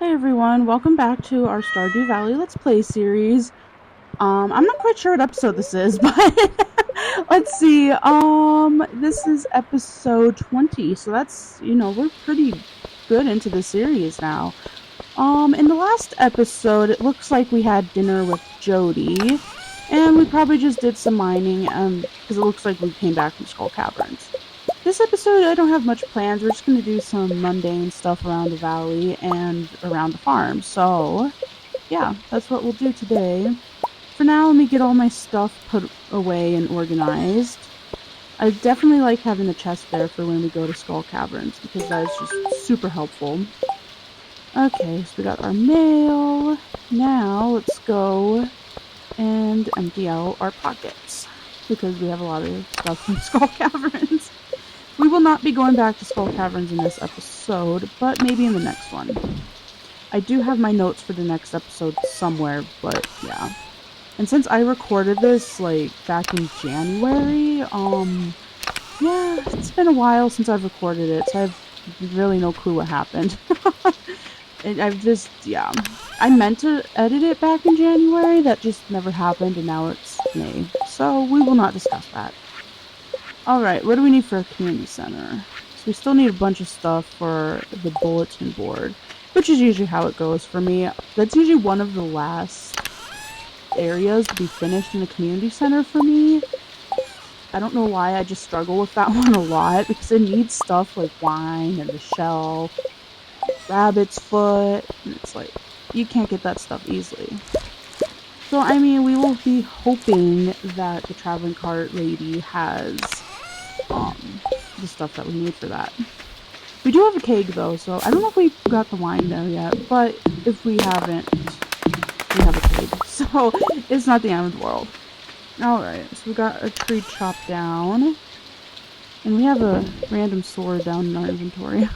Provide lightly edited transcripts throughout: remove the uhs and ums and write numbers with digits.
Hey everyone, welcome back to our Stardew Valley Let's Play series. I'm not quite sure what episode this is, but let's see. This is episode 20, so that's, we're pretty good into the series now. In the last episode, it looks like we had dinner with Jody, and we probably just did some mining, because it looks like we came back from Skull Caverns. This episode, I don't have much plans. We're just going to do some mundane stuff around the valley and around the farm. So, yeah, that's what we'll do today. For now, let me get all my stuff put away and organized. I definitely like having the chest there for when we go to Skull Caverns, because that is just super helpful. Okay, so we got our mail. Now, let's go and empty out our pockets, because we have a lot of stuff from Skull Caverns. We will not be going back to Skull Caverns in this episode, but maybe in the next one. I do have my notes for the next episode somewhere, but yeah. And since I recorded this, like, back in January, yeah, it's been a while since I've recorded it, so I have really no clue what happened. And yeah. I meant to edit it back in January, that just never happened, and now it's May. So we will not discuss that. Alright, what do we need for a community center? So we still need a bunch of stuff for the bulletin board, which is usually how it goes for me. That's usually one of the last areas to be finished in a community center for me. I don't know why, I just struggle with that one a lot, because it needs stuff like wine and the shell, rabbit's foot, and it's like, you can't get that stuff easily. So, I mean, we will be hoping that the traveling cart lady has the stuff that we need for that. We do have a keg though, so I don't know if we got the wine there yet, but if we haven't, we have a keg. So, it's not the end of the world. Alright, so we got a tree chopped down. And we have a random sword down in our inventory.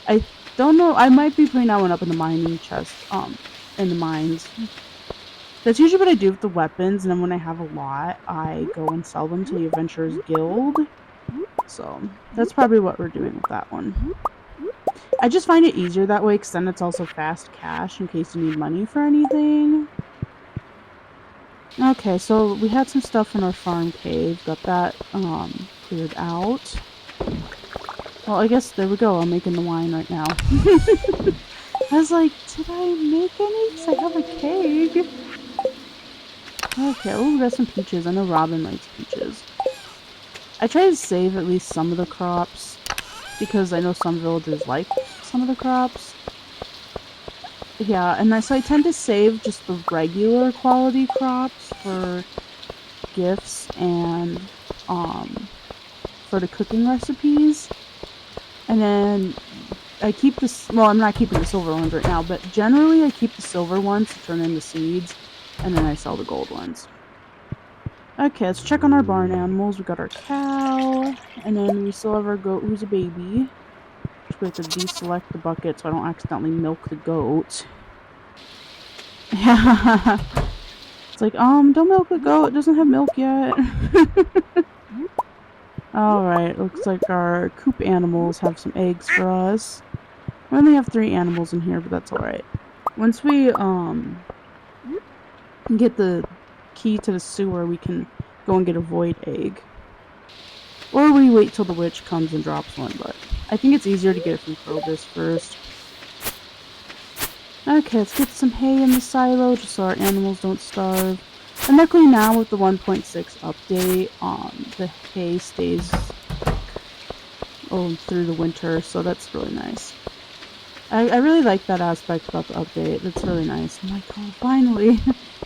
I don't know, I might be putting that one up in the mining chest, in the mines. That's usually what I do with the weapons, and then when I have a lot, I go and sell them to the Adventurers Guild. So, that's probably what we're doing with that one. I just find it easier that way, because then it's also fast cash in case you need money for anything. Okay, so we had some stuff in our farm cave. Got that cleared out. Well, I guess there we go. I'm making the wine right now. I was like, did I make any? Because I have a keg. Okay, oh, we got some peaches. I know Robin likes peaches. I try to save at least some of the crops, because I know some villagers like some of the crops. Yeah, and so I tend to save just the regular quality crops for gifts and for the cooking recipes. And then I keep this, well, I'm not keeping the silver ones right now, but generally I keep the silver ones to turn into seeds, and then I sell the gold ones. Okay, let's check on our barn animals. We got our cow, and then we still have our goat who's a baby. We have to deselect the bucket so I don't accidentally milk the goat. Yeah. It's like, don't milk the goat, it doesn't have milk yet. Alright, looks like our coop animals have some eggs for us. We only have 3 animals in here, but that's alright. Once we, get the key to the sewer, we can go and get a void egg. Or we wait till the witch comes and drops one, but I think it's easier to get it from Krobus first. Okay, let's get some hay in the silo just so our animals don't starve. And luckily now with the 1.6 update, the hay stays through the winter, so that's really nice. I really like that aspect about the update. That's really nice. I'm like, oh, finally!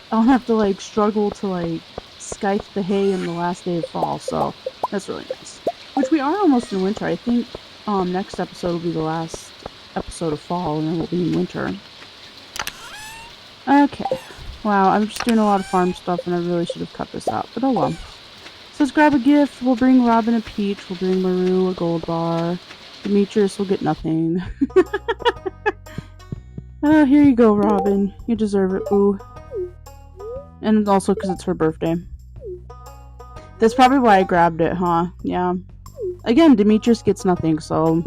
I don't have to, like, struggle to, like, scythe the hay in the last day of fall, so that's really nice. Which we are almost in winter. I think, next episode will be the last episode of fall, and then we'll be in winter. Okay. Wow, I'm just doing a lot of farm stuff, and I really should have cut this out, but oh well. So let's grab a gift. We'll bring Robin a peach. We'll bring Maru a gold bar. Demetrius will get nothing. Oh, here you go, Robin. You deserve it, boo. And also because it's her birthday. That's probably why I grabbed it, huh? Yeah. Again, Demetrius gets nothing, so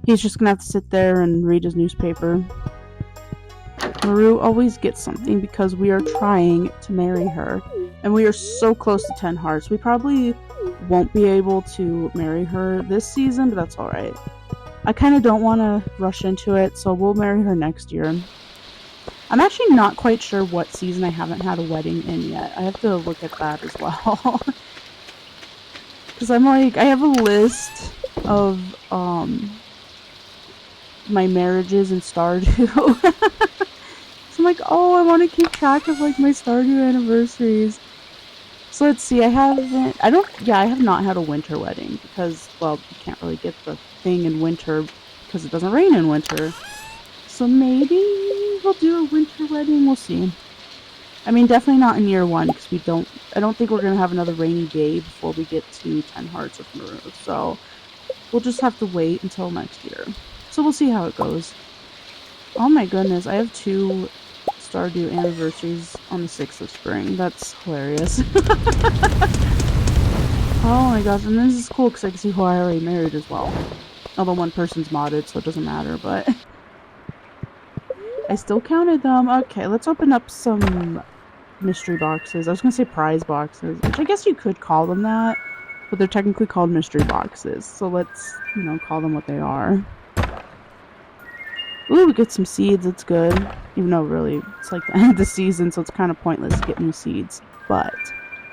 He's just gonna have to sit there and read his newspaper. Maru always gets something because we are trying to marry her. And we are so close to 10 hearts. We probably won't be able to marry her this season, but that's alright. I kind of don't want to rush into it, so we'll marry her next year. I'm actually not quite sure what season I haven't had a wedding in yet. I have to look at that as well. Because I'm like, I have a list of my marriages in Stardew. So I'm like, oh, I want to keep track of like my Stardew anniversaries. So let's see, I have not had a winter wedding because, well, you can't really get the thing in winter because it doesn't rain in winter. So maybe we'll do a winter wedding, we'll see. I mean, definitely not in year 1 because I don't think we're going to have another rainy day before we get to 10 hearts with Maru. So we'll just have to wait until next year. So we'll see how it goes. Oh my goodness, I have 2 Stardew anniversaries on the 6th of spring. That's hilarious. Oh my gosh, and this is cool because I can see who I already married as well. Although one person's modded, so it doesn't matter, but I still counted them. Okay, let's open up some mystery boxes. I was gonna say prize boxes, which I guess you could call them that, but they're technically called mystery boxes. So let's, call them what they are. Ooh, we get some seeds, that's good. Even though really, it's like the end of the season, so it's kind of pointless to get new seeds. But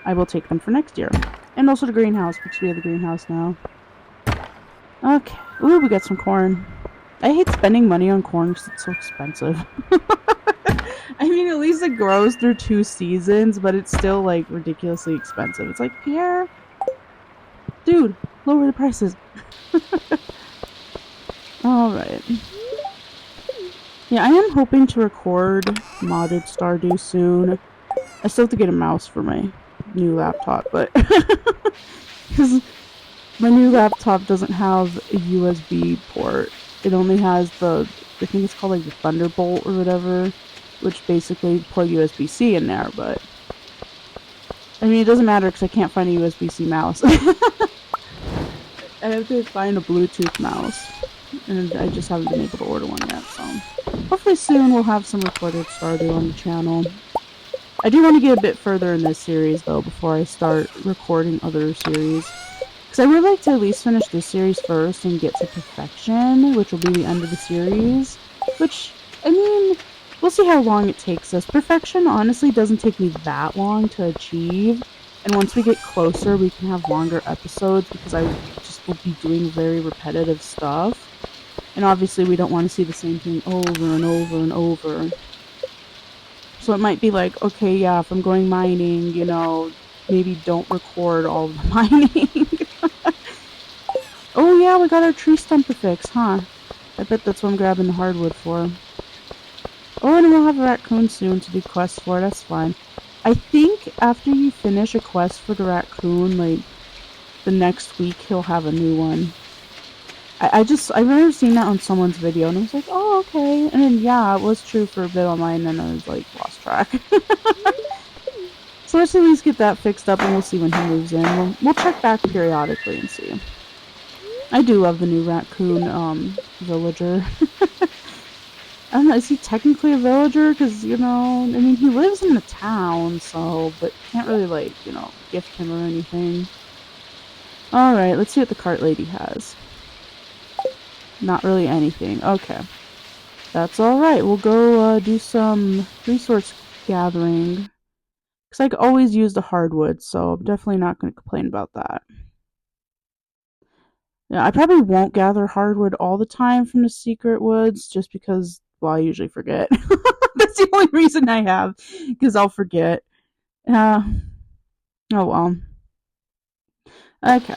I will take them for next year. And also the greenhouse, because we have the greenhouse now. Okay. Ooh, we got some corn. I hate spending money on corn because it's so expensive. I mean, at least it grows through 2 seasons, but it's still, like, ridiculously expensive. It's like, Pierre? Dude, lower the prices. Alright. Yeah, I am hoping to record modded Stardew soon. I still have to get a mouse for my new laptop, but because my new laptop doesn't have a USB port. It only has I think it's called like the Thunderbolt or whatever, which basically plug USB-C in there, but I mean, it doesn't matter because I can't find a USB-C mouse. I have to find a Bluetooth mouse, and I just haven't been able to order one yet, so hopefully soon we'll have some recorded Stardew on the channel. I do want to get a bit further in this series, though, before I start recording other series. Because I would like to at least finish this series first and get to perfection, which will be the end of the series. Which, I mean, we'll see how long it takes us. Perfection, honestly, doesn't take me that long to achieve. And once we get closer, we can have longer episodes, because I just will be doing very repetitive stuff. And obviously, we don't want to see the same thing over and over and over. So it might be like, okay, yeah, if I'm going mining, maybe don't record all the mining. Oh yeah, we got our tree stump to fix, huh? I bet that's what I'm grabbing the hardwood for. Oh, and we'll have a raccoon soon to do quests for, that's fine. I think after you finish a quest for the raccoon, like, the next week he'll have a new one. I remember seeing that on someone's video, and I was like, oh, okay. And then, yeah, it was true for a bit on mine, and then I was, like, lost track. So let's at least get that fixed up, and we'll see when he moves in. We'll check back periodically and see. I do love the new raccoon, villager. I don't know, is he technically a villager? Because, I mean, he lives in the town, so, but can't really, like, gift him or anything. Alright, let's see what the cart lady has. Not really anything. Okay. That's alright. We'll go do some resource gathering. Because I could always use the hardwood, so I'm definitely not going to complain about that. Yeah, I probably won't gather hardwood all the time from the secret woods, just because, well, I usually forget. That's the only reason I have, because I'll forget. Oh well. Okay.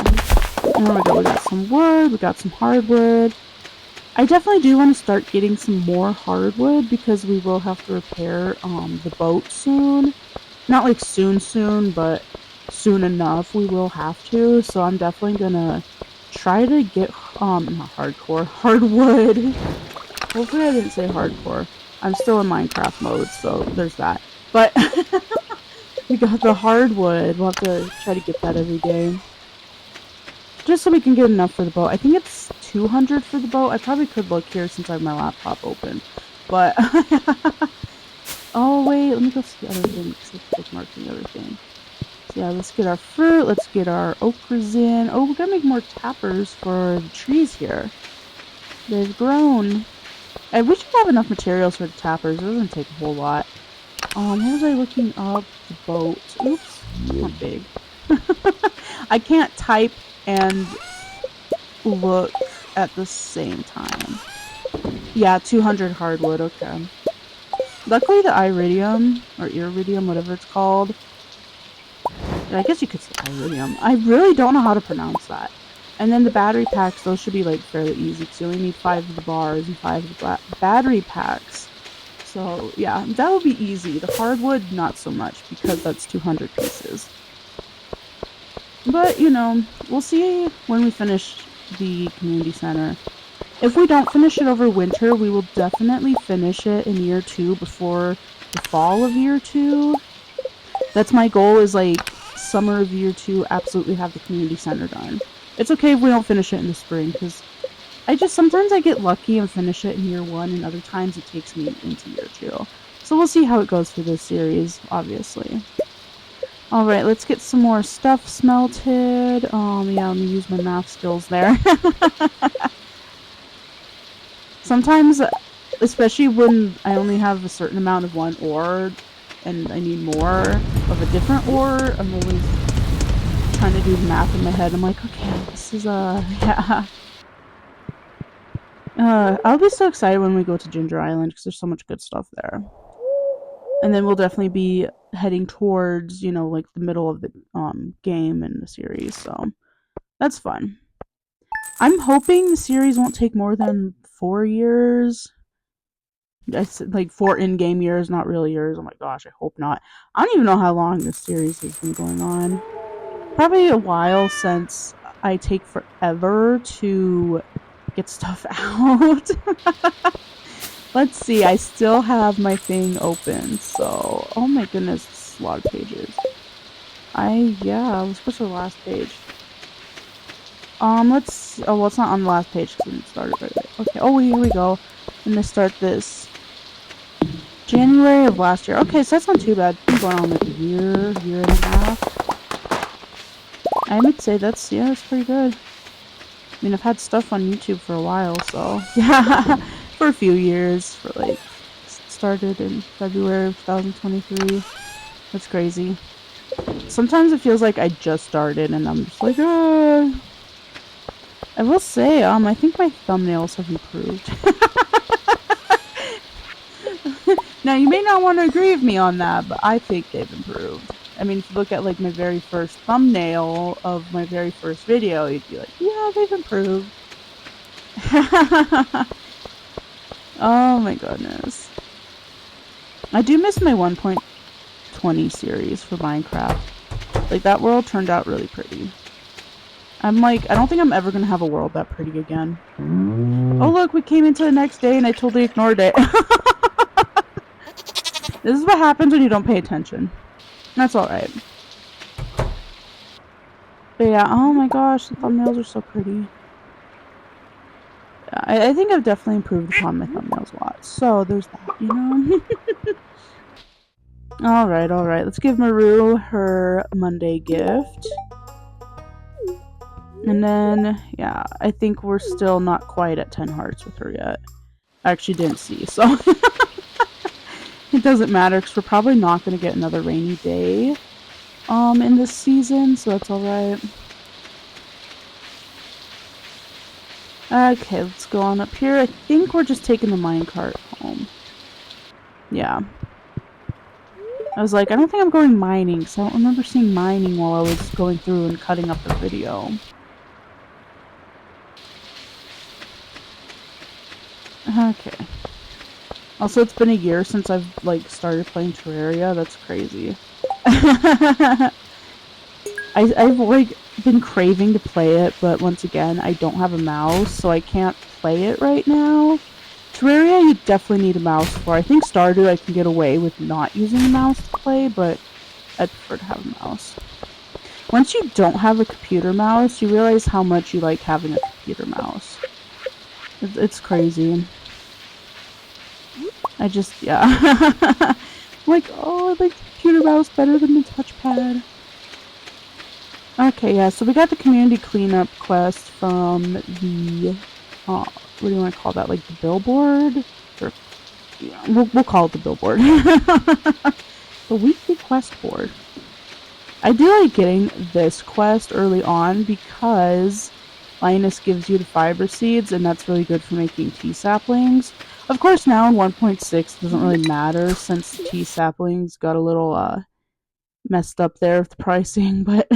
There we go. We got some wood, we got some hardwood. I definitely do want to start getting some more hardwood because we will have to repair the boat soon. Not like soon, but soon enough we will have to. So I'm definitely gonna try to get not hardcore, hardwood. Hopefully I didn't say hardcore. I'm still in Minecraft mode, so there's that. But we got the hardwood. We'll have to try to get that every day. Just so we can get enough for the boat. I think it's 200 for the boat. I probably could look here since I have my laptop open. But, oh wait, let me go see the other thing because I bookmarked the other thing. So yeah, let's get our fruit, let's get our okras in. Oh, we gotta make more tappers for the trees here. They've grown. We should have enough materials for the tappers. It doesn't take a whole lot. What was I looking up? The boat. Oops. Not big. I can't type and look at the same time. Yeah, 200 hardwood. Okay. Luckily the iridium, or iridium, whatever it's called. I guess you could say iridium. I really don't know how to pronounce that. And then the battery packs, those should be like fairly easy because you only need 5 of the bars and 5 of the battery packs. So yeah, that will be easy. The hardwood, not so much because that's 200 pieces. But, you know, we'll see when we finish the community center. If we don't finish it over winter, we will definitely finish it in year 2 before the fall of year 2. That's my goal, is like summer of year 2, absolutely have the community center done. It's okay if we don't finish it in the spring, because sometimes I get lucky and finish it in year 1, and other times it takes me into year 2. So we'll see how it goes for this series, obviously. Alright, let's get some more stuff smelted. Yeah, let me use my math skills there. Sometimes, especially when I only have a certain amount of one ore, and I need more of a different ore, I'm always trying to do the math in my head. I'm like, okay, this is, yeah. I'll be so excited when we go to Ginger Island, because there's so much good stuff there. And then we'll definitely be heading towards, you know, like the middle of the game in the series, so that's fun. I'm hoping the series won't take more than 4 years. I said like 4 in-game years, not real years. Oh my gosh, I hope not. I don't even know how long this series has been going on. Probably a while, since I take forever to get stuff out. Let's see, I still have my thing open, so... Oh my goodness, it's a lot of pages. Yeah, let's go to the last page. Let's... Oh, well, it's not on the last page, because we didn't start it right away. Okay, oh, here we go. I'm gonna start this. January of last year. Okay, so that's not too bad. It's been going on like a year and a half. I would say that's pretty good. I mean, I've had stuff on YouTube for a while, so... Yeah, for a few years. For like... Started in February of 2023. That's crazy. Sometimes it feels like I just started, and I'm just like, I will say, I think my thumbnails have improved. Now, you may not want to agree with me on that, but I think they've improved. I mean, if you look at, like, my very first thumbnail of my very first video, you'd be like, yeah, they've improved. Oh my goodness. I do miss my 1.20 series for Minecraft. Like, that world turned out really pretty. I'm like, I don't think I'm ever gonna have a world that pretty again. Oh look, we came into the next day and I totally ignored it. This is what happens when you don't pay attention. That's alright. But yeah, oh my gosh, the thumbnails are so pretty. Yeah, I think I've definitely improved upon my thumbnails a lot. So there's that, you know? Alright, let's give Maru her Monday gift. And then, yeah, I think we're still not quite at 10 hearts with her yet. I actually didn't see, so... It doesn't matter, because we're probably not going to get another rainy day in this season, so that's alright. Okay, let's go on up here. I think we're just taking the minecart home. Yeah. I was like, I don't think I'm going mining, because I don't remember seeing mining while I was going through and cutting up the video. Okay. Also, it's been a year since I've, like, started playing Terraria. That's crazy. I've, like, been craving to play it, but once again, I don't have a mouse, so I can't play it right now. Terraria, you definitely need a mouse for. I think Stardew, I can get away with not using a mouse to play, but I'd prefer to have a mouse. Once you don't have a computer mouse, you realize how much you like having a computer mouse. It's crazy. I just, yeah. Like, oh, I like the computer mouse better than the touchpad. Okay, yeah, so we got the community cleanup quest from the, what do you want to call that? Like the billboard? Or, yeah, we'll call it the billboard. The weekly quest board. I do like getting this quest early on because Linus gives you the fiber seeds, and that's really good for making tea saplings. Of course, now in 1.6 doesn't really matter since tea saplings got a little messed up there with the pricing, but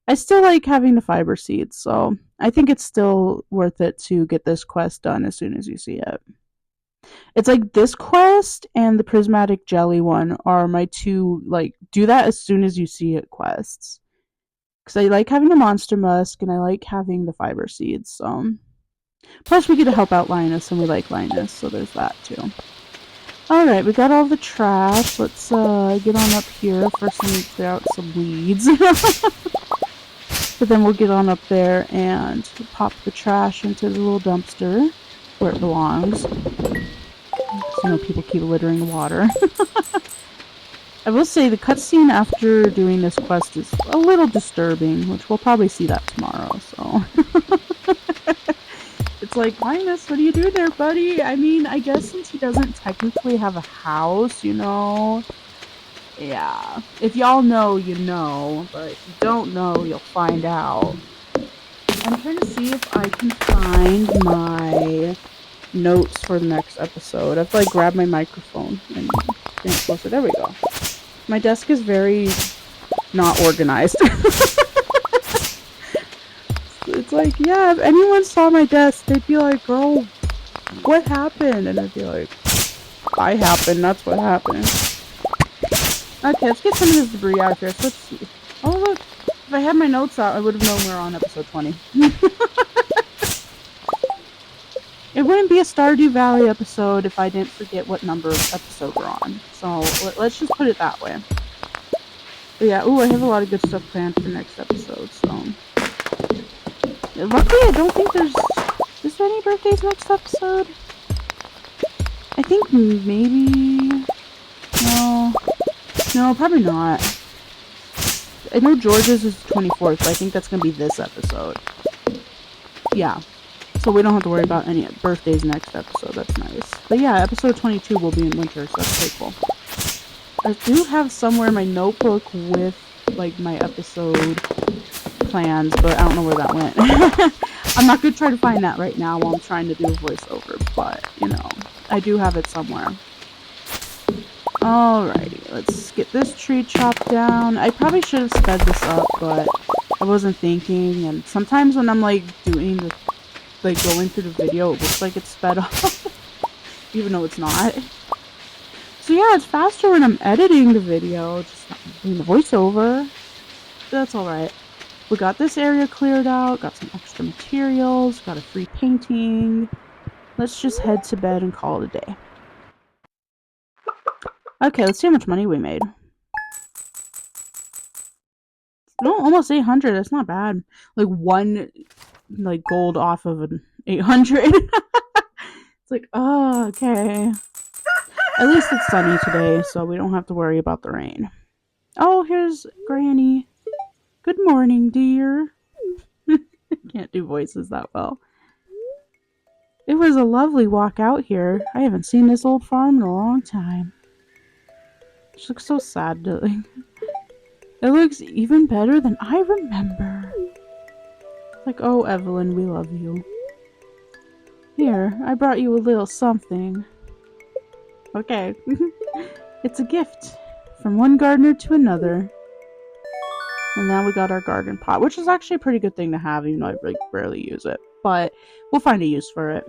I still like having the fiber seeds, so I think it's still worth it to get this quest done as soon as you see it. It's like this quest and the prismatic jelly one are my two, like, do that as soon as you see it quests. Because I like having the monster musk and I like having the fiber seeds, so. Plus we get to help out Linus and we like Linus, so there's that too. Alright, we got all the trash. Let's get on up here. First we need to clear out some weeds. But then we'll get on up there and pop the trash into the little dumpster where it belongs. You know, people keep littering the water. I will say the cutscene after doing this quest is a little disturbing, which we'll probably see that tomorrow, so. It's like, Linus, what are you doing there, buddy? I mean, I guess since he doesn't technically have a house, you know. Yeah. If y'all know, you know. But if you don't know, you'll find out. I'm trying to see if I can find my notes for the next episode. I have to like grab my microphone and bring it closer. There we go. My desk is very not organized. It's like, yeah, if anyone saw my desk, they'd be like, girl, what happened? And I'd be like, I happened, that's what happened. Okay, let's get some of this debris out of here. So let's see. Oh, look. If I had my notes out, I would have known we were on episode 20. It wouldn't be a Stardew Valley episode if I didn't forget what number of episode we're on. So, let's just put it that way. But yeah, ooh, I have a lot of good stuff planned for next episode, so. Luckily, I don't think is there any birthdays next episode? I think maybe... No, probably not. I know George's is 24th, so I think that's going to be this episode. Yeah. So we don't have to worry about any birthdays next episode. That's nice. But yeah, episode 22 will be in winter, so that's pretty cool. I do have somewhere my notebook with, like, my episode plans, but I don't know where that went. I'm not going to try to find that right now while I'm trying to do a voiceover, but, you know, I do have it somewhere. Alrighty, let's get this tree chopped down. I probably should have sped this up, but I wasn't thinking, and sometimes when I'm, like, doing the, like, going through the video, it looks like it's sped up, even though it's not. So yeah, it's faster when I'm editing the video, just not doing the voiceover. That's alright. We got this area cleared out, got some extra materials, got a free painting. Let's just head to bed and call it a day. Okay, let's see how much money we made. No, almost 800. That's not bad. Like one, like gold off of an 800. It's like, oh, okay. At least it's sunny today, so we don't have to worry about the rain. Oh, here's Granny. Good morning, dear. Can't do voices that well. It was a lovely walk out here. I haven't seen this old farm in a long time. She looks so sad, darling. It looks even better than I remember. Like, oh, Evelyn, we love you. Here, I brought you a little something. Okay. It's a gift from one gardener to another. And now we got our garden pot, which is actually a pretty good thing to have, even though I like rarely use it. But we'll find a use for it.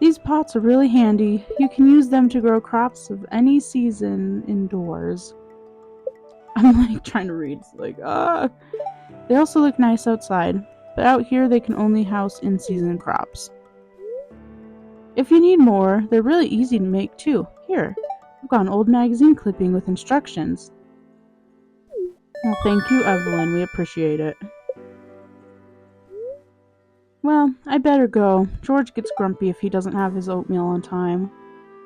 These pots are really handy. You can use them to grow crops of any season indoors. I'm like trying to read. It's like, ah. They also look nice outside, but out here they can only house in-season crops. If you need more, they're really easy to make too. Here, I've got an old magazine clipping with instructions. Well, thank you, Evelyn. We appreciate it. Well, I better go. George gets grumpy if he doesn't have his oatmeal on time.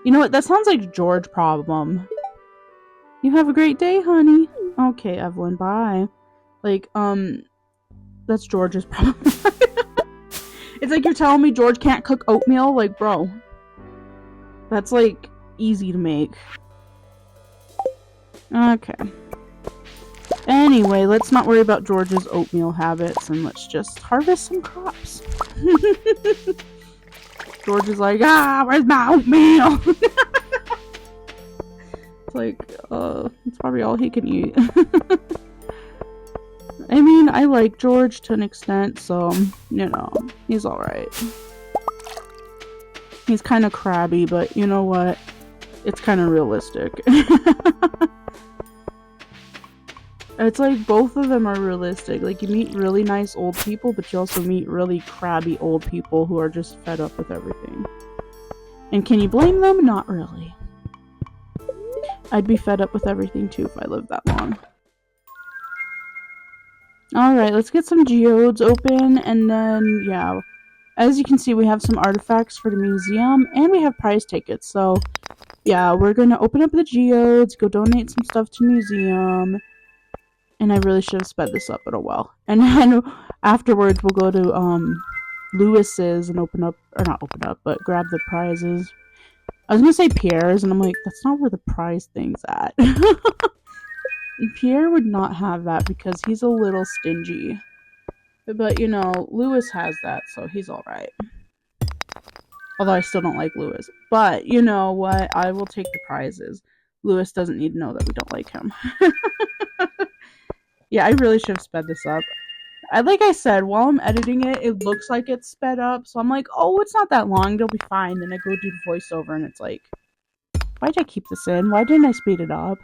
You know what? That sounds like a George problem. You have a great day, honey. Okay, Evelyn, bye. Like, that's George's problem. It's like you're telling me George can't cook oatmeal? Like, bro. That's, like, easy to make. Okay. Anyway, let's not worry about George's oatmeal habits and let's just harvest some crops. George is like, where's my oatmeal? It's like, it's probably all he can eat. I mean, I like George to an extent, so, you know, he's alright. He's kind of crabby, but you know what? It's kind of realistic. It's like both of them are realistic. Like, you meet really nice old people, but you also meet really crabby old people who are just fed up with everything. And can you blame them? Not really. I'd be fed up with everything too if I lived that long. Alright, let's get some geodes open, and then, yeah. As you can see, we have some artifacts for the museum, and we have prize tickets, so, yeah, we're gonna open up the geodes, go donate some stuff to the museum, and I really should have sped this up, but oh well. And then, afterwards, we'll go to, Lewis's and but grab the prizes. I was gonna say Pierre's, and I'm like, that's not where the prize thing's at. Pierre would not have that because he's a little stingy. But, you know, Lewis has that, so he's alright. Although I still don't like Lewis. But, you know what? I will take the prizes. Lewis doesn't need to know that we don't like him. Yeah, I really should have sped this up. Like I said, while I'm editing it, it looks like it's sped up. So I'm like, oh, it's not that long. It'll be fine. Then I go do the voiceover, and it's like, why did I keep this in? Why didn't I speed it up?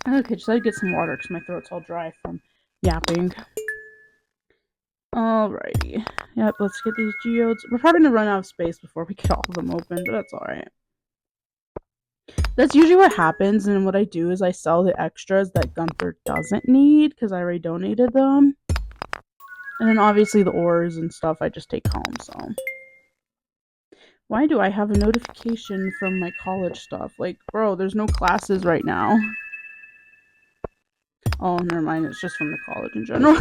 Okay, just gotta get some water because my throat's all dry from yapping. Alrighty. Yep, let's get these geodes. We're probably gonna run out of space before we get all of them open, but that's alright. That's usually what happens, and what I do is I sell the extras that Gunther doesn't need because I already donated them. And then obviously the ores and stuff I just take home, so. Why do I have a notification from my college stuff? Like, bro, there's no classes right now. Oh, never mind, it's just from the college in general.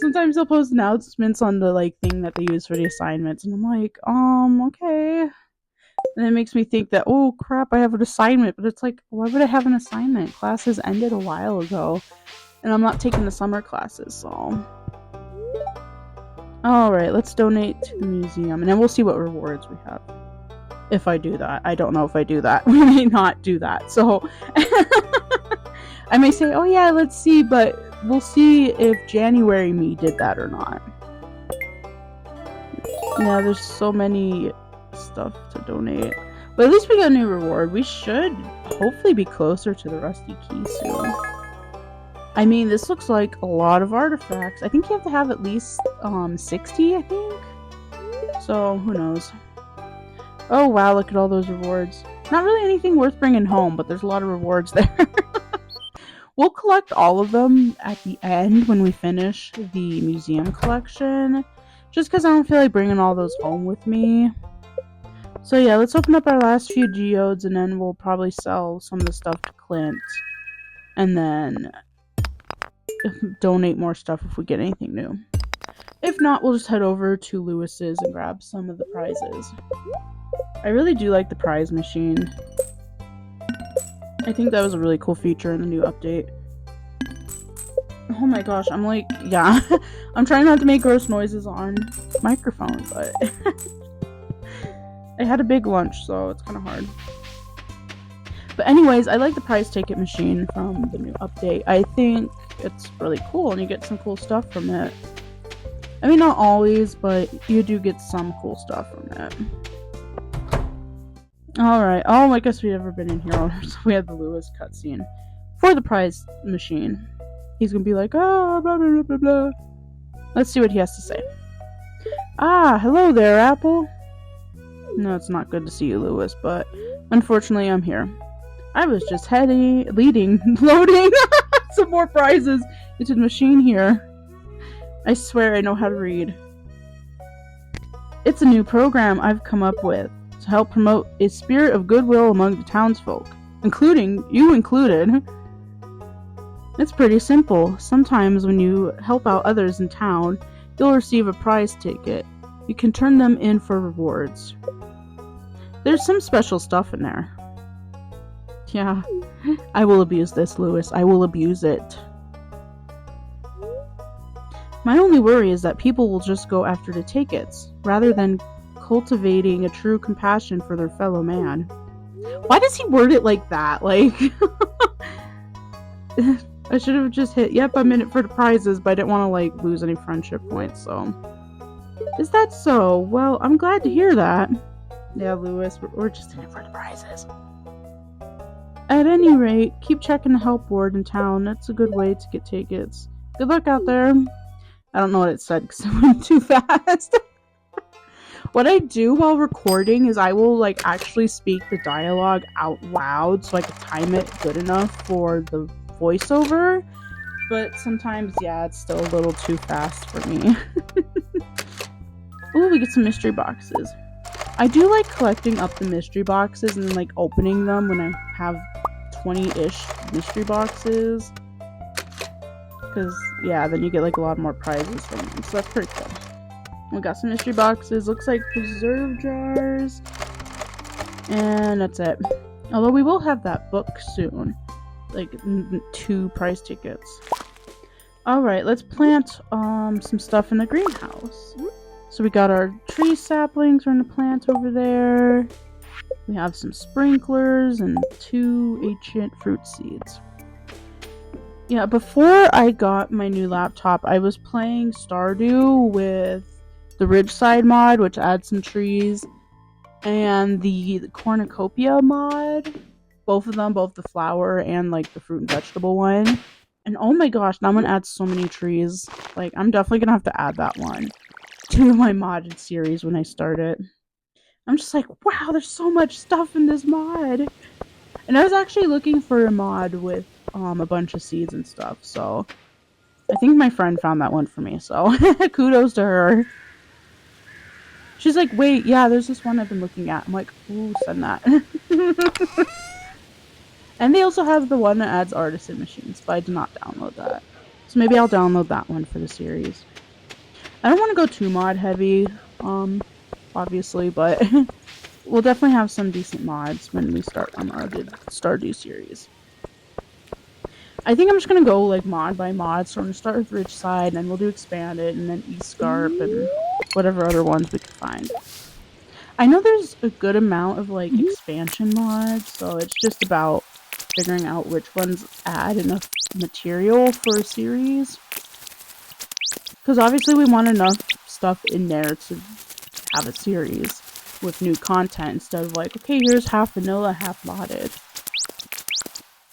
Sometimes they'll post announcements on the, like, thing that they use for the assignments, and I'm like, okay. And it makes me think that, oh crap, I have an assignment, but it's like, why would I have an assignment? Classes ended a while ago, and I'm not taking the summer classes, so. Alright, let's donate to the museum, and then we'll see what rewards we have. If I do that. I don't know if I do that. We may not do that, so. I may say, oh yeah, let's see, but we'll see if January me did that or not. Yeah, there's so many stuff to donate. But at least we got a new reward. We should hopefully be closer to the Rusty Key soon. I mean, this looks like a lot of artifacts. I think you have to have at least 60, I think. So, who knows. Oh wow, look at all those rewards. Not really anything worth bringing home, but there's a lot of rewards there. We'll collect all of them at the end when we finish the museum collection. Just because I don't feel like bringing all those home with me. So yeah, let's open up our last few geodes and then we'll probably sell some of the stuff to Clint. And then donate more stuff if we get anything new. If not, we'll just head over to Lewis's and grab some of the prizes. I really do like the prize machine. I think that was a really cool feature in the new update. Oh my gosh, I'm like, yeah. I'm trying not to make gross noises on microphone, but I had a big lunch, so it's kind of hard. But anyways, I like the prize ticket machine from the new update. I think it's really cool, and you get some cool stuff from it. I mean, not always, but you do get some cool stuff from it. Alright, oh, I guess we've never been in here. So we have the Lewis cutscene for the prize machine. He's gonna be like, oh, blah, blah, blah, blah. Let's see what he has to say. Ah, hello there, Apple. No, it's not good to see you, Lewis, but unfortunately I'm here. I was just loading Some more prizes into the machine here. I swear I know how to read. It's a new program I've come up with to help promote a spirit of goodwill among the townsfolk, including you included. It's pretty simple. Sometimes when you help out others in town, you'll receive a prize ticket. You can turn them in for rewards. There's some special stuff in there. Yeah, I will abuse this, Lewis. I will abuse it. My only worry is that people will just go after the tickets, rather than cultivating a true compassion for their fellow man. Why does he word it like that? Like, I should have just hit, yep, I'm in it for the prizes, but I didn't want to, like, lose any friendship points, so. Is that so? Well, I'm glad to hear that. Yeah, Lewis, we're just in it for the prizes. At any rate, keep checking the help board in town. That's a good way to get tickets. Good luck out there. I don't know what it said because it went too fast. What I do while recording is I will, like, actually speak the dialogue out loud so I can time it good enough for the voiceover. But sometimes, yeah, it's still a little too fast for me. Ooh, we get some mystery boxes. I do like collecting up the mystery boxes and then, like, opening them when I have 20-ish mystery boxes. Because, yeah, then you get, like, a lot more prizes from them. So that's pretty cool. We got some mystery boxes. Looks like preserve jars. And that's it. Although we will have that book soon. Like, 2 prize tickets. Alright, let's plant some stuff in the greenhouse. So we got our tree saplings we're going to plant over there. We have some sprinklers and 2 ancient fruit seeds. Yeah, before I got my new laptop, I was playing Stardew with the Ridgeside mod, which adds some trees, and the Cornucopia mod. Both of them, both the flower and, like, the fruit and vegetable one. And oh my gosh, that one adds so many trees. Like, I'm definitely gonna have to add that one to my modded series when I start it. I'm just like, wow, there's so much stuff in this mod. And I was actually looking for a mod with a bunch of seeds and stuff, so I think my friend found that one for me, so kudos to her. She's like, wait, yeah, there's this one I've been looking at. I'm like, ooh, send that. And they also have the one that adds artisan machines, but I did not download that. So maybe I'll download that one for the series. I don't want to go too mod heavy, obviously, but we'll definitely have some decent mods when we start our modded Stardew series. I think I'm just going to go, like, mod by mod, so I'm going to start with Ridgeside, and then we'll do Expanded, and then Escarp, and whatever other ones we can find. I know there's a good amount of, like, expansion mods, so it's just about figuring out which ones add enough material for a series. Because obviously we want enough stuff in there to have a series with new content instead of like, okay, here's half vanilla, half modded.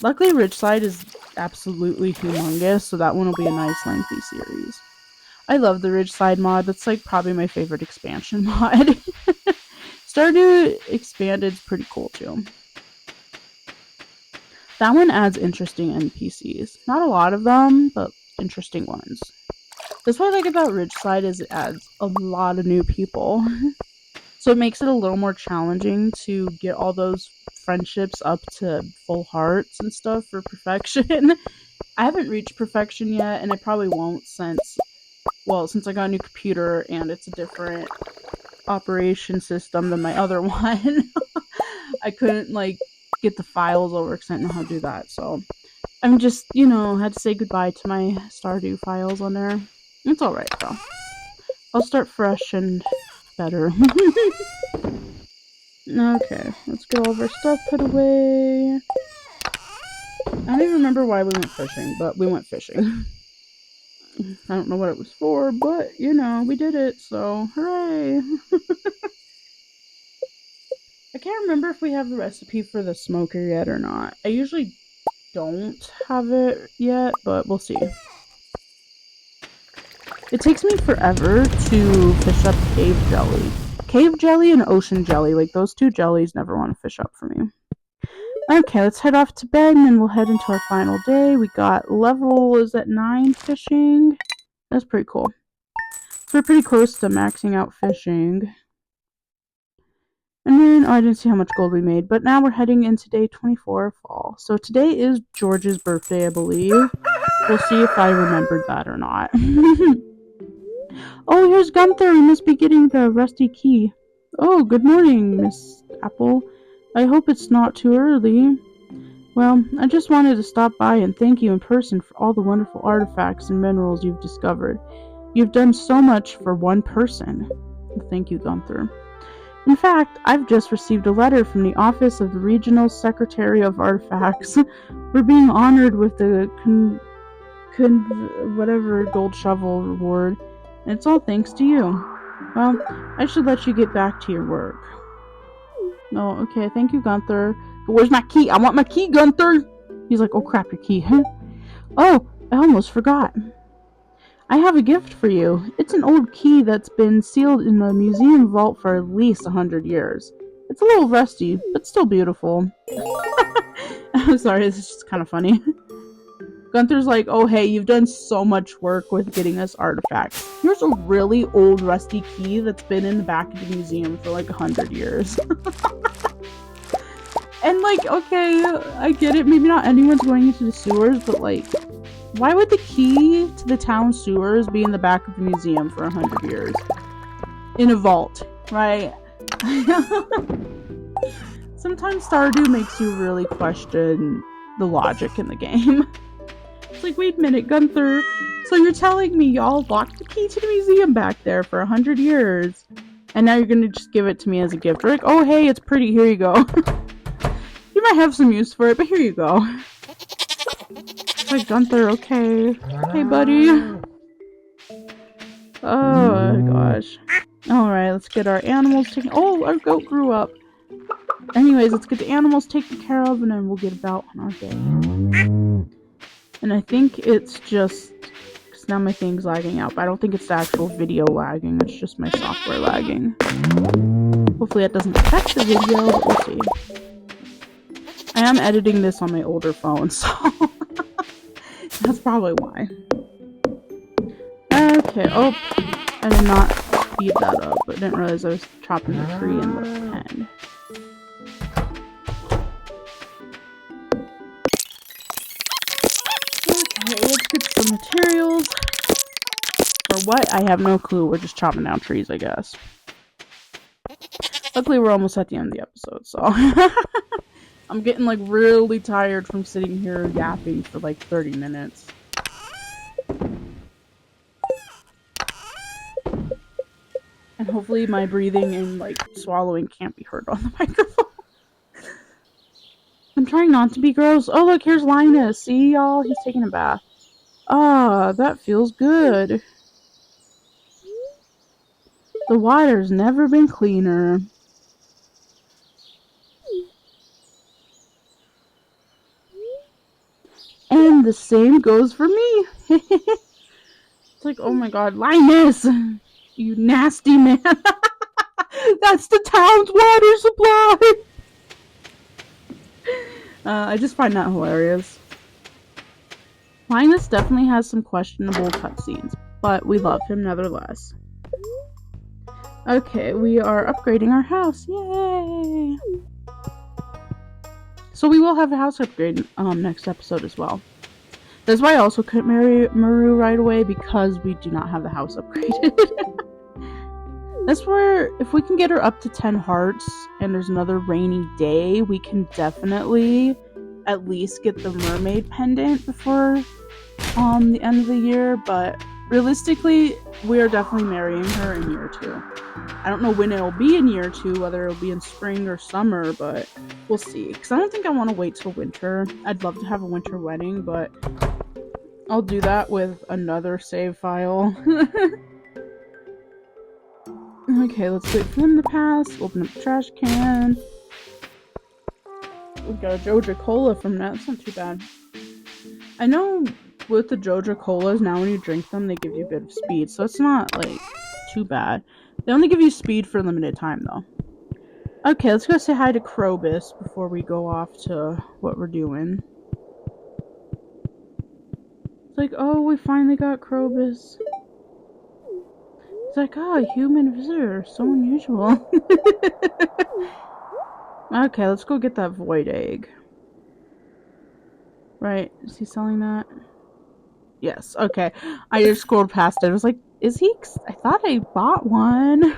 Luckily, Ridgeside is absolutely humongous, so that one will be a nice lengthy series. I love the Ridgeside mod. That's like probably my favorite expansion mod. Stardew Expanded is pretty cool too. That one adds interesting NPCs. Not a lot of them, but interesting ones. That's what I like about Ridgeside is it adds a lot of new people. So it makes it a little more challenging to get all those friendships up to full hearts and stuff for perfection. I haven't reached perfection yet, and I probably won't since I got a new computer and it's a different operation system than my other one. I couldn't, like, get the files over because I didn't know how to do that, so I'm just, had to say goodbye to my Stardew files on there. It's alright, though. I'll start fresh and better. Okay, let's get all of our stuff put away. I don't even remember why we went fishing, but we went fishing. I don't know what it was for, but, we did it, so hooray! I can't remember if we have the recipe for the smoker yet or not. I usually don't have it yet, but we'll see. It takes me forever to fish up cave jelly. Cave jelly and ocean jelly, like those two jellies never want to fish up for me. Okay, let's head off to bed and then we'll head into our final day. We got level, is that 9 fishing? That's pretty cool. So we're pretty close to maxing out fishing. And then, oh, I didn't see how much gold we made, but now we're heading into day 24 fall. So today is George's birthday, I believe. We'll see if I remembered that or not. Oh, here's Gunther. He must be getting the rusty key. Oh, good morning, Miss Apple. I hope it's not too early. Well, I just wanted to stop by and thank you in person for all the wonderful artifacts and minerals you've discovered. You've done so much for one person. Thank you, Gunther. In fact, I've just received a letter from the Office of the Regional Secretary of Artifacts. We're being honored with the whatever gold shovel reward, and it's all thanks to you. Well, I should let you get back to your work. No, okay, thank you, Gunther. But where's my key? I want my key, Gunther! He's like, oh crap, your key, huh? Oh, I almost forgot. I have a gift for you. It's an old key that's been sealed in a museum vault for at least 100 years. It's a little rusty, but still beautiful. I'm sorry, this is just kind of funny. Gunther's like, oh hey, you've done so much work with getting us artifacts. Here's a really old rusty key that's been in the back of the museum for like 100 years. And like, okay, I get it, maybe not anyone's going into the sewers, but like, why would the key to the town sewers be in the back of the museum for 100 years? In a vault, right? Sometimes Stardew makes you really question the logic in the game. It's like, wait a minute, Gunther, so you're telling me y'all locked the key to the museum back there for 100 years, and now you're gonna just give it to me as a gift? We're like, oh hey, it's pretty, here you go. You might have some use for it, but here you go. Like, Gunther, okay. Hey, buddy. Oh, gosh. Alright, let's get our animals taken. Oh, our goat grew up. Anyways, let's get the animals taken care of, and then we'll get about on our day. And I think it's just... because now my thing's lagging out, but I don't think it's the actual video lagging. It's just my software lagging. Hopefully that doesn't affect the video, but we'll see. I am editing this on my older phone, so... That's probably why. Okay, oh, I did not speed that up, but I didn't realize I was chopping the tree in the pen. Okay, let's get some materials. For what? I have no clue. We're just chopping down trees, I guess. Luckily, we're almost at the end of the episode, so... I'm getting, like, really tired from sitting here yapping for, like, 30 minutes. And hopefully my breathing and, like, swallowing can't be heard on the microphone. I'm trying not to be gross. Oh, look, here's Linus. See, y'all? He's taking a bath. Ah, that feels good. The water's never been cleaner. And the same goes for me. It's like, oh my god, Linus! You nasty man. That's the town's water supply! I just find that hilarious. Linus definitely has some questionable cutscenes, but we love him nevertheless. Okay, we are upgrading our house. Yay! So we will have a house upgrade next episode as well. That's why I also couldn't marry Maru right away, because we do not have the house upgraded. That's where, if we can get her up to 10 hearts and there's another rainy day, we can definitely at least get the mermaid pendant before the end of the year. But realistically, we are definitely marrying her in year 2. I don't know when it'll be in year 2, whether it'll be in spring or summer, but we'll see. Because I don't think I want to wait till winter. I'd love to have a winter wedding, but I'll do that with another save file. Okay, let's wait for them to pass. Open up the trash can. We got a Joja Cola from that. That's not too bad. I know with the Joja Colas, now when you drink them, they give you a bit of speed. So it's not, like, too bad. They only give you speed for a limited time, though. Okay, let's go say hi to Krobus before we go off to what we're doing. It's like, oh, we finally got Krobus. It's like, oh, a human visitor. So unusual. Okay, let's go get that void egg. Right, is he selling that? Yes, okay. I just scrolled past it. I was like, is he? I thought I bought one.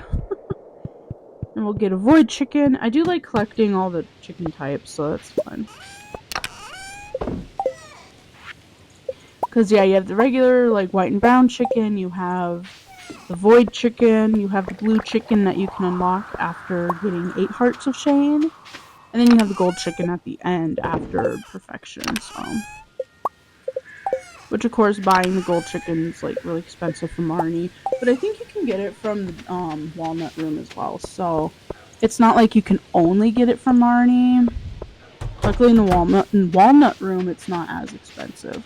And we'll get a void chicken. I do like collecting all the chicken types, so that's fun. Because, yeah, you have the regular, like, white and brown chicken. You have the void chicken. You have the blue chicken that you can unlock after getting 8 hearts of Shane. And then you have the gold chicken at the end after perfection, so... Which, of course, buying the gold chicken is, like, really expensive from Marnie. But I think you can get it from the Walnut Room as well. So, it's not like you can only get it from Marnie. Luckily, in the Walnut Room, it's not as expensive.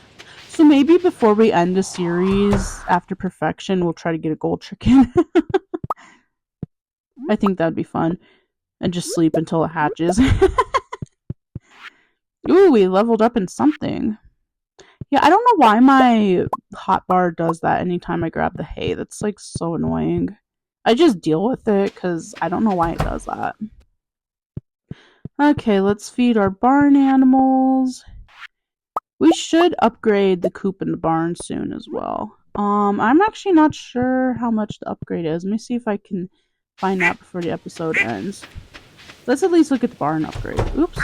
So maybe before we end the series, after perfection, we'll try to get a gold chicken. I think that'd be fun. And just sleep until it hatches. Ooh, we leveled up in something. Yeah, I don't know why my hotbar does that anytime I grab the hay. That's, like, so annoying. I just deal with it, because I don't know why it does that. Okay, let's feed our barn animals. We should upgrade the coop in the barn soon as well. I'm actually not sure how much the upgrade is. Let me see if I can find out before the episode ends. Let's at least look at the barn upgrade. Oops.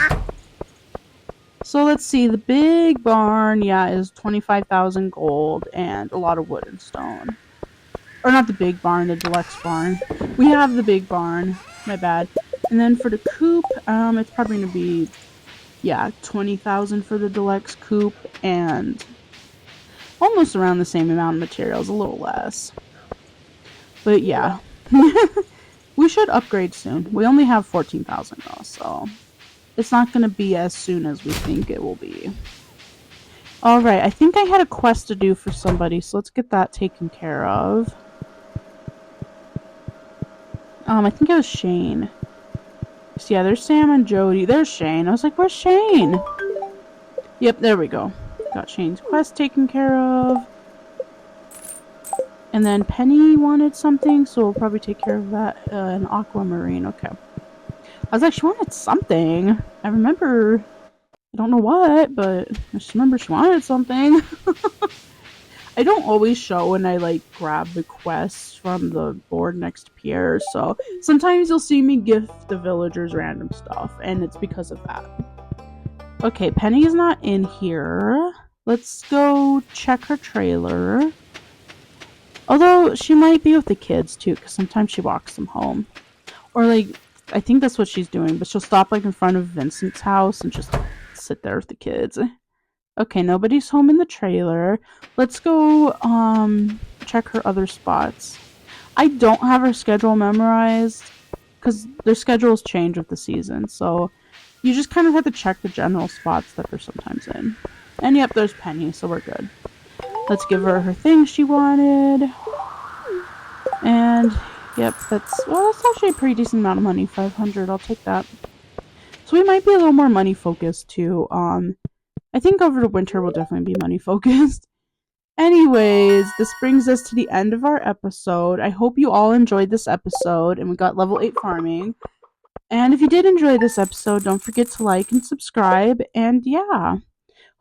So let's see, the big barn, yeah, is 25,000 gold and a lot of wood and stone. Or not the big barn, the deluxe barn. We have the big barn, my bad. And then for the coop, it's probably going to be, yeah, 20,000 for the deluxe coop and almost around the same amount of materials, a little less. But yeah, we should upgrade soon. We only have 14,000 though, so... It's not going to be as soon as we think it will be. Alright, I think I had a quest to do for somebody, so let's get that taken care of. I think it was Shane. So yeah, there's Sam and Jody. There's Shane. I was like, where's Shane? Yep, there we go. Got Shane's quest taken care of. And then Penny wanted something, so we'll probably take care of that. An aquamarine, okay. I was like, she wanted something. I remember, I don't know what, but I just remember she wanted something. I don't always show when I, like, grab the quests from the board next to Pierre, so sometimes you'll see me gift the villagers random stuff, and it's because of that. Okay, Penny's not in here. Let's go check her trailer. Although, she might be with the kids, too, because sometimes she walks them home. Or, like... I think that's what she's doing, but she'll stop, like, in front of Vincent's house and just sit there with the kids. Okay, nobody's home in the trailer. Let's go, check her other spots. I don't have her schedule memorized, because their schedules change with the season, so you just kind of have to check the general spots that they're sometimes in. And yep, there's Penny, so we're good. Let's give her her thing she wanted. And... Yep, that's actually a pretty decent amount of money, 500, I'll take that. So we might be a little more money focused too. I think over the winter we'll definitely be money focused. Anyways, this brings us to the end of our episode. I hope you all enjoyed this episode, and we got level 8 farming. And if you did enjoy this episode, don't forget to like and subscribe, and yeah.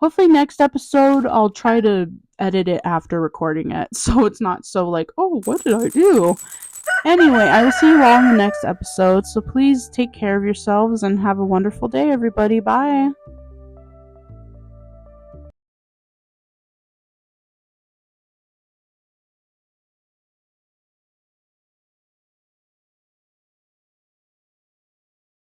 Hopefully next episode I'll try to edit it after recording it, so it's not so like, oh, what did I do? Anyway, I will see you all in the next episode, so please take care of yourselves and have a wonderful day, everybody. Bye!